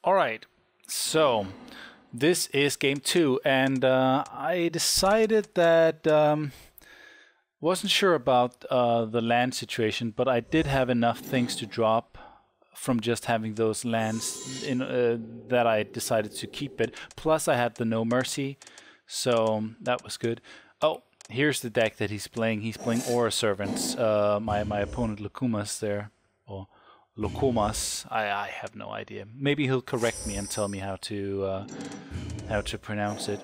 Alright, so this is game 2, and I decided that wasn't sure about the land situation, but I did have enough things to drop from just having those lands in that I decided to keep it. Plus I had the No Mercy, so that was good. Oh, here's the deck that he's playing. He's playing Aura Servants. My opponent Loukoumas there, or Loukoumas. I have no idea. Maybe he'll correct me and tell me how to pronounce it.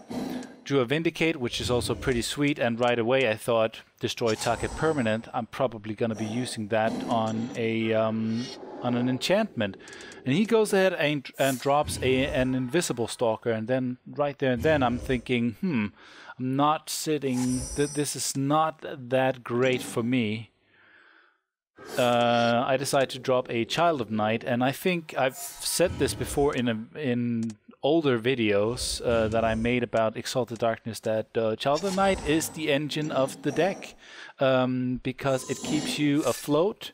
Drew a Vindicate, which is also pretty sweet, and right away I thought destroy target permanent. I'm probably gonna be using that on a on an enchantment, and he goes ahead and drops an Invisible Stalker, and then right there and then I'm thinking, I'm not sitting. This is not that great for me. I decided to drop a Child of Night, and I think I've said this before in older videos that I made about Exalted Darkness, that Child of Night is the engine of the deck, because it keeps you afloat.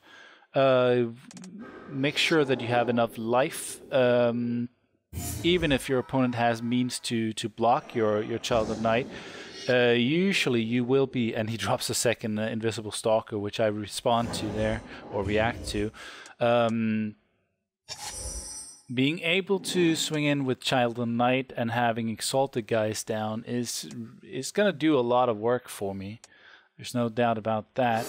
Make sure that you have enough life, even if your opponent has means to block your Child of Night. Usually you will be, and he drops a second Invisible Stalker, which I respond to there, or react to. Being able to swing in with Child of Night and having Exalted guys down is gonna do a lot of work for me. There's no doubt about that.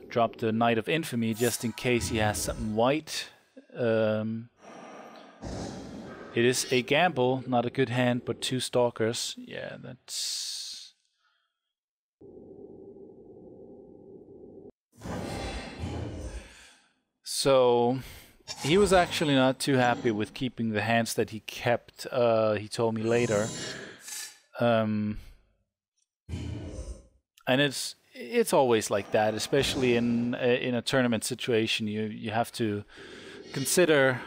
Drop the Knight of Infamy just in case he has something white. It is a gamble, not a good hand, but 2 Stalkers. Yeah, that's... So, he was actually not too happy with keeping the hands that he kept, he told me later. And it's always like that, especially in a tournament situation. You have to consider,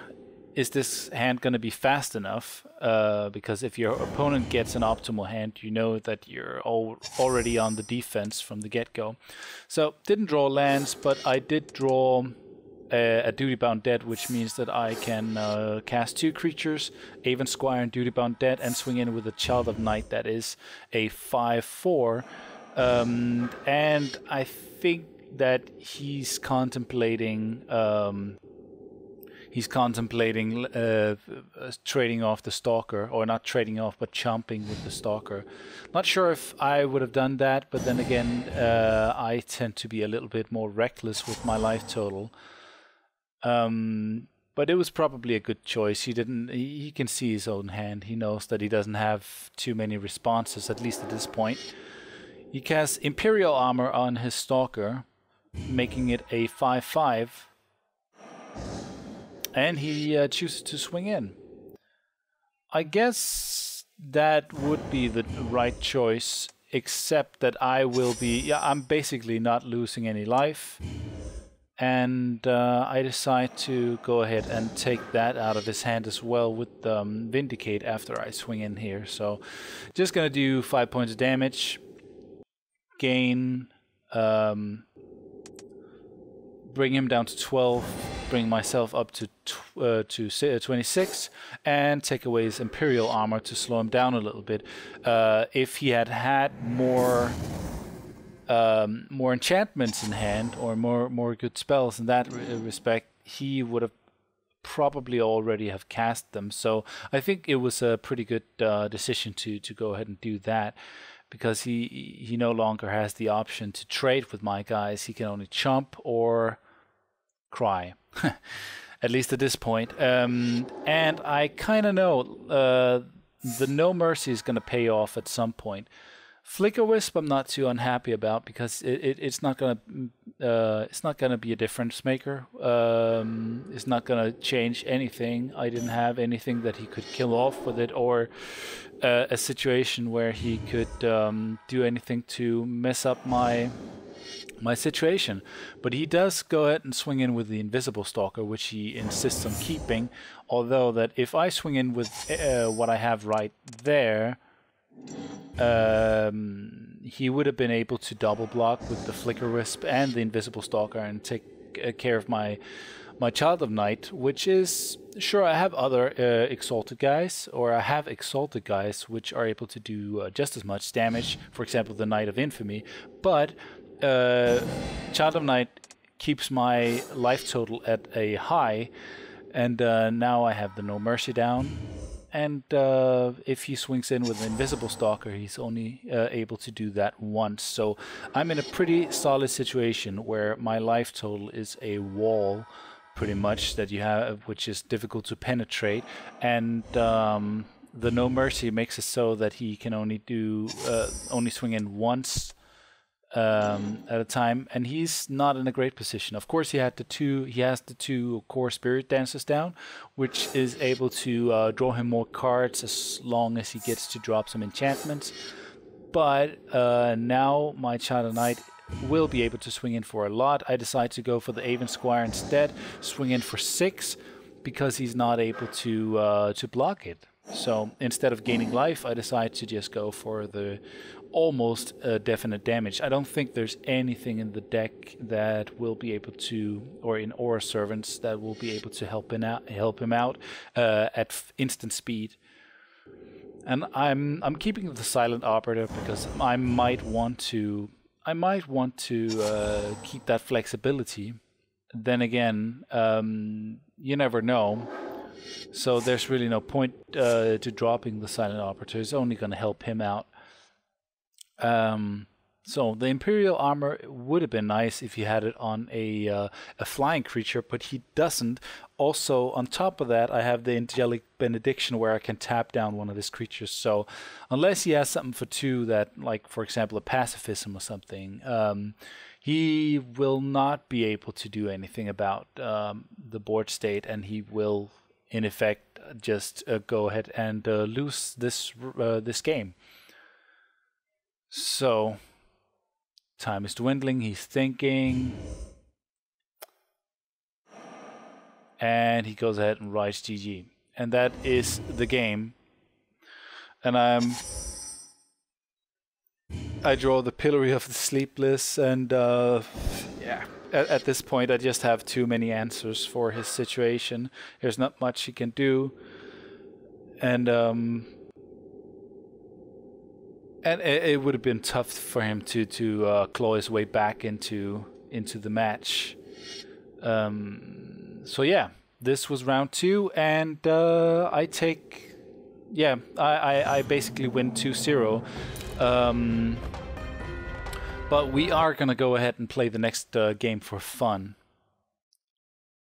is this hand going to be fast enough? Because if your opponent gets an optimal hand, you know that you're already on the defense from the get-go. So, didn't draw lands, but I did draw a Duty-Bound Dead, which means that I can cast 2 creatures, Avon Squire and Duty-Bound Dead, and swing in with a Child of Night that is a 5/4. And I think that he's contemplating trading off the Stalker, or not trading off, but chomping with the Stalker. Not sure if I would have done that, but then again, I tend to be a little bit more reckless with my life total. But it was probably a good choice. He can see his own hand. He knows that he doesn't have too many responses, at least at this point. He casts Imperial Armor on his Stalker, making it a 5/5. And he chooses to swing in. I guess that would be the right choice, except that I will be... Yeah, I'm basically not losing any life. And I decide to go ahead and take that out of his hand as well with Vindicate after I swing in here. So, just gonna do 5 points of damage. Gain... bring him down to 12, bring myself up to 26, and take away his Imperial Armor to slow him down a little bit. If he had more enchantments in hand, or more good spells in that respect, he would have probably already have cast them. So I think it was a pretty good decision to go ahead and do that, because he no longer has the option to trade with my guys. He can only chomp or cry, at least at this point. And I kind of know the No Mercy is going to pay off at some point. Flicker Wisp I'm not too unhappy about, because it's not gonna be a difference maker. It's not gonna change anything. I didn't have anything that he could kill off with it, or a situation where he could do anything to mess up my situation. But he does go ahead and swing in with the Invisible Stalker, which he insists on keeping. Although that if I swing in with what I have right there, he would have been able to double block with the Flicker Wisp and the Invisible Stalker and take care of my Child of Night, which is Sure, I have other exalted guys, or I have exalted guys which are able to do just as much damage. For example, the Knight of Infamy, but Child of Night keeps my life total at a high, and now I have the No Mercy down. And if he swings in with an Invisible Stalker, he's only able to do that once. So I'm in a pretty solid situation where my life total is a wall, pretty much, that you have, which is difficult to penetrate. And the No Mercy makes it so that he can only do only swing in once at a time, and he's not in a great position. Of course, he has the two core Spirit Dancers down, which is able to draw him more cards as long as he gets to drop some enchantments. But now my Child of Night will be able to swing in for a lot. I decide to go for the Aven Squire instead, swing in for 6, because he's not able to block it. So instead of gaining life, I decide to just go for the almost definite damage. I don't think there's anything in the deck that will be able to, or in Aura Servants, that will be able to help him out at instant speed. And I'm keeping the Silent Operative because I might want to keep that flexibility. Then again, you never know. So there's really no point to dropping the Silent Operator. It's only going to help him out. So the Imperial Armor would have been nice if he had it on a flying creature, but he doesn't. Also, on top of that, I have the Angelic Benediction where I can tap down one of his creatures. So unless he has something for 2 that, like, for example, a Pacifism or something, he will not be able to do anything about the board state, and he will, in effect, just go ahead and lose this game. So time is dwindling. He's thinking, and he goes ahead and writes GG, and that is the game. And I draw the Pillory of the Sleepless, and yeah. At this point, I just have too many answers for his situation. There's not much he can do, and it would have been tough for him to claw his way back into the match. So yeah, this was round 2, and I basically win 2-0. But we are going to go ahead and play the next game for fun.